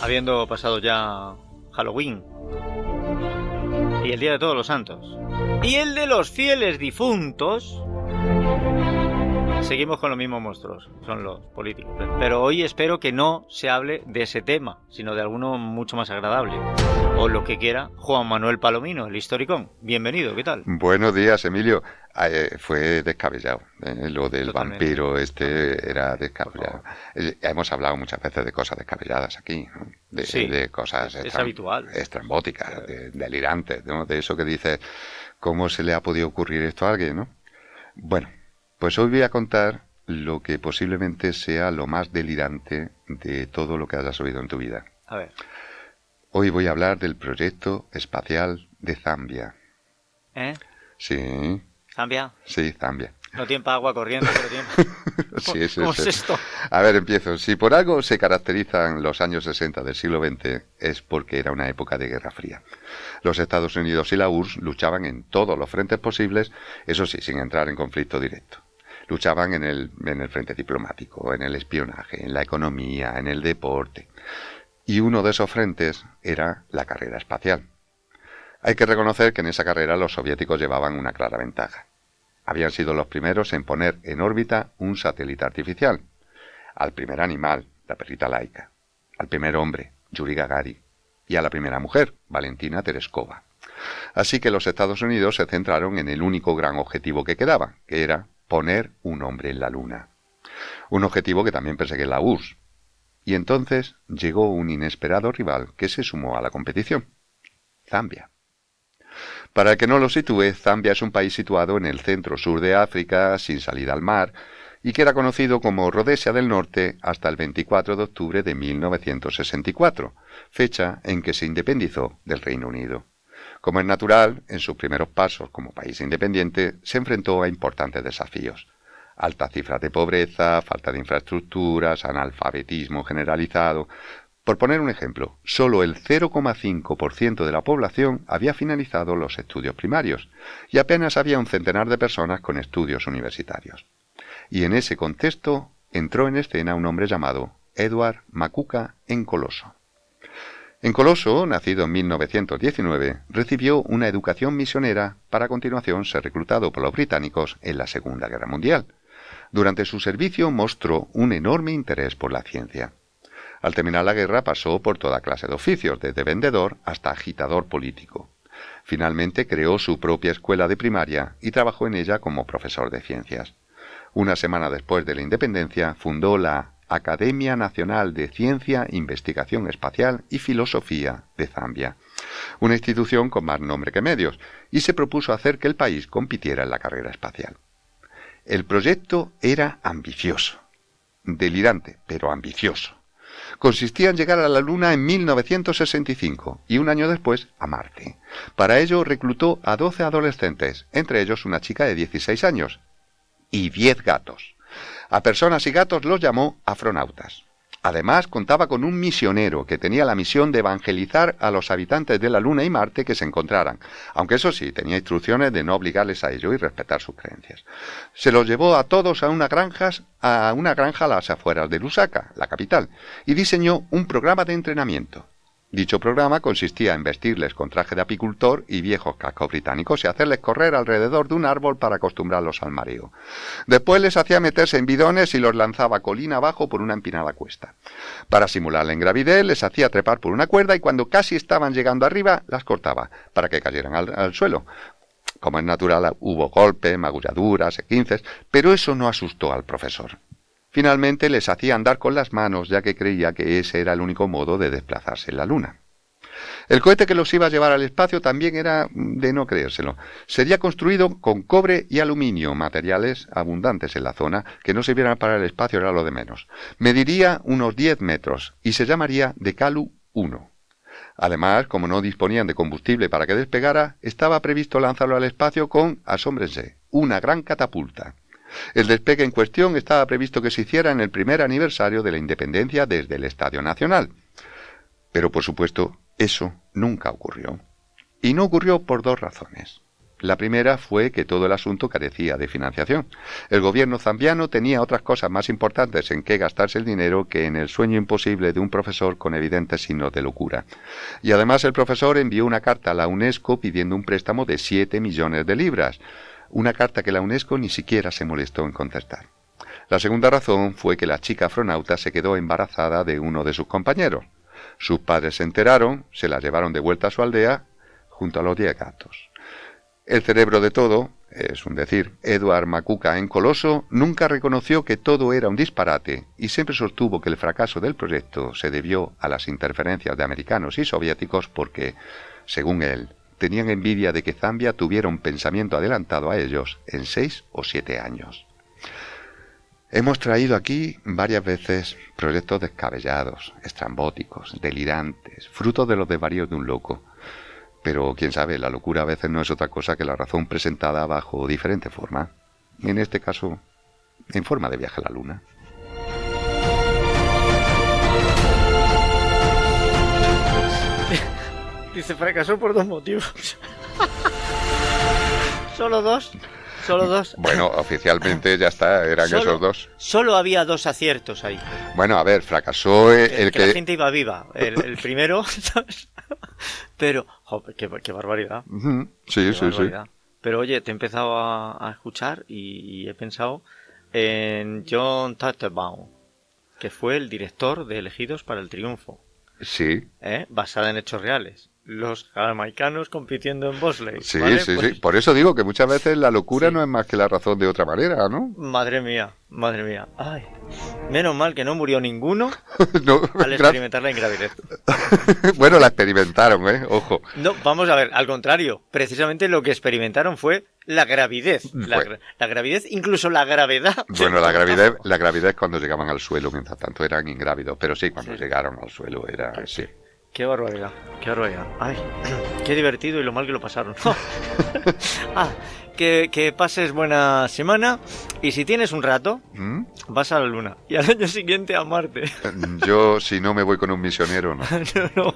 habiendo pasado ya Halloween y el Día de Todos los Santos y el de los fieles difuntos, seguimos con los mismos monstruos, son los políticos. Pero hoy espero que no se hable de ese tema, sino de alguno mucho más agradable. O lo que quiera Juan Manuel Palomino, el historicón. Bienvenido, ¿qué tal? Buenos días, Emilio. Fue descabellado. Lo del Totalmente. vampiro era descabellado. Hemos hablado muchas veces de cosas descabelladas aquí, ¿no? De cosas es habitual. estrambóticas, delirantes, ¿no? De eso que dices, ¿cómo se le ha podido ocurrir esto a alguien, no? Bueno, pues hoy voy a contar lo que posiblemente sea lo más delirante de todo lo que hayas oído en tu vida. A ver. Hoy voy a hablar del proyecto espacial de Zambia. ¿Eh? Sí. ¿Zambia? Sí, Zambia. No tiene agua corriente, pero tiene... Sí, ¿Cómo es esto? A ver, empiezo. Si por algo se caracterizan los años 60 del siglo XX, es porque era una época de Guerra Fría. Los Estados Unidos y la URSS luchaban en todos los frentes posibles, eso sí, sin entrar en conflicto directo. Luchaban en el frente diplomático, en el espionaje, en la economía, en el deporte. Y uno de esos frentes era la carrera espacial. Hay que reconocer que en esa carrera los soviéticos llevaban una clara ventaja. Habían sido los primeros en poner en órbita un satélite artificial. Al primer animal, la perrita Laika. Al primer hombre, Yuri Gagarin. Y a la primera mujer, Valentina Tereskova. Así que los Estados Unidos se centraron en el único gran objetivo que quedaba, que era poner un hombre en la Luna. Un objetivo que también perseguía la URSS. Y entonces llegó un inesperado rival que se sumó a la competición. Zambia. Para el que no lo sitúe, Zambia es un país situado en el centro-sur de África, sin salida al mar, y que era conocido como Rodesia del Norte hasta el 24 de octubre de 1964, fecha en que se independizó del Reino Unido. Como es natural, en sus primeros pasos como país independiente, se enfrentó a importantes desafíos. Altas cifras de pobreza, falta de infraestructuras, analfabetismo generalizado. Por poner un ejemplo, solo el 0,5% de la población había finalizado los estudios primarios y apenas había un centenar de personas con estudios universitarios. Y en ese contexto entró en escena un hombre llamado Edward Makuka Nkoloso. Nkoloso, nacido en 1919, recibió una educación misionera para a continuación ser reclutado por los británicos en la Segunda Guerra Mundial. Durante su servicio mostró un enorme interés por la ciencia. Al terminar la guerra pasó por toda clase de oficios, desde vendedor hasta agitador político. Finalmente creó su propia escuela de primaria y trabajó en ella como profesor de ciencias. Una semana después de la independencia fundó la Academia Nacional de Ciencia, Investigación Espacial y Filosofía de Zambia, una institución con más nombre que medios, y se propuso hacer que el país compitiera en la carrera espacial. El proyecto era ambicioso, delirante, pero ambicioso. Consistía en llegar a la Luna en 1965 y un año después a Marte. Para ello reclutó a 12 adolescentes, entre ellos una chica de 16 años, y 10 gatos. A personas y gatos los llamó astronautas. Además, contaba con un misionero que tenía la misión de evangelizar a los habitantes de la Luna y Marte que se encontraran, aunque eso sí, tenía instrucciones de no obligarles a ello y respetar sus creencias. Se los llevó a todos a una granja a las afueras de Lusaka, la capital, y diseñó un programa de entrenamiento. Dicho programa consistía en vestirles con traje de apicultor y viejos cascos británicos y hacerles correr alrededor de un árbol para acostumbrarlos al mareo. Después les hacía meterse en bidones y los lanzaba colina abajo por una empinada cuesta. Para simular la ingravidez les hacía trepar por una cuerda y cuando casi estaban llegando arriba las cortaba para que cayeran al suelo. Como es natural, hubo golpes, magulladuras, esguinces, pero eso no asustó al profesor. Finalmente les hacía andar con las manos, ya que creía que ese era el único modo de desplazarse en la Luna. El cohete que los iba a llevar al espacio también era de no creérselo. Sería construido con cobre y aluminio, materiales abundantes en la zona, que no sirvieran para el espacio era lo de menos. Mediría unos 10 metros y se llamaría Dekalu 1. Además, como no disponían de combustible para que despegara, estaba previsto lanzarlo al espacio con, asómbrense, una gran catapulta. El despegue en cuestión estaba previsto que se hiciera en el primer aniversario de la independencia desde el Estadio Nacional. Pero, por supuesto, eso nunca ocurrió. Y no ocurrió por dos razones. La primera fue que todo el asunto carecía de financiación. El gobierno zambiano tenía otras cosas más importantes en que gastarse el dinero que en el sueño imposible de un profesor con evidentes signos de locura. Y además el profesor envió una carta a la UNESCO pidiendo un préstamo de 7 millones de libras, una carta que la UNESCO ni siquiera se molestó en contestar. La segunda razón fue que la chica astronauta se quedó embarazada de uno de sus compañeros. Sus padres se enteraron, se la llevaron de vuelta a su aldea junto a los 10 gatos. El cerebro de todo, es un decir, Edward Macuca en Coloso, nunca reconoció que todo era un disparate y siempre sostuvo que el fracaso del proyecto se debió a las interferencias de americanos y soviéticos porque, según él, tenían envidia de que Zambia tuviera un pensamiento adelantado a ellos en 6 o 7 años. Hemos traído aquí varias veces proyectos descabellados, estrambóticos, delirantes, frutos de los desvaríos de un loco. Pero, quién sabe, la locura a veces no es otra cosa que la razón presentada bajo diferente forma. En este caso, en forma de viaje a la luna. Dice, fracasó por 2 motivos. ¿Solo 2? ¿Solo 2? Bueno, oficialmente ya está, eran esos 2. Solo había 2 aciertos ahí. Bueno, a ver, fracasó el que... La gente iba viva. El primero, ¿sabes? Pero, joder, qué barbaridad. Sí, sí, barbaridad. Sí. Pero oye, te he empezado a escuchar y he pensado en John Tattebaum, que fue el director de Elegidos para el Triunfo. Sí. Basada en hechos reales. Los jamaicanos compitiendo en bobsleigh. Sí, ¿vale? sí, Pues... sí. Por eso digo que muchas veces la locura sí. No es más que la razón de otra manera, ¿no? Madre mía, madre mía. Ay, menos mal que no murió ninguno no, al experimentar la ingravidez. Bueno, la experimentaron, Ojo. No, vamos a ver, al contrario. Precisamente lo que experimentaron fue la gravidez. La gravidez, incluso la gravedad. Bueno, la gravidez cuando llegaban al suelo, mientras tanto eran ingrávidos. Pero sí, cuando llegaron al suelo era... Sí. Qué barbaridad, qué barbaridad. Ay, qué divertido y lo mal que lo pasaron. Que pases buena semana y si tienes un rato, vas a la Luna y al año siguiente a Marte. Yo, si no me voy con un misionero, no. No.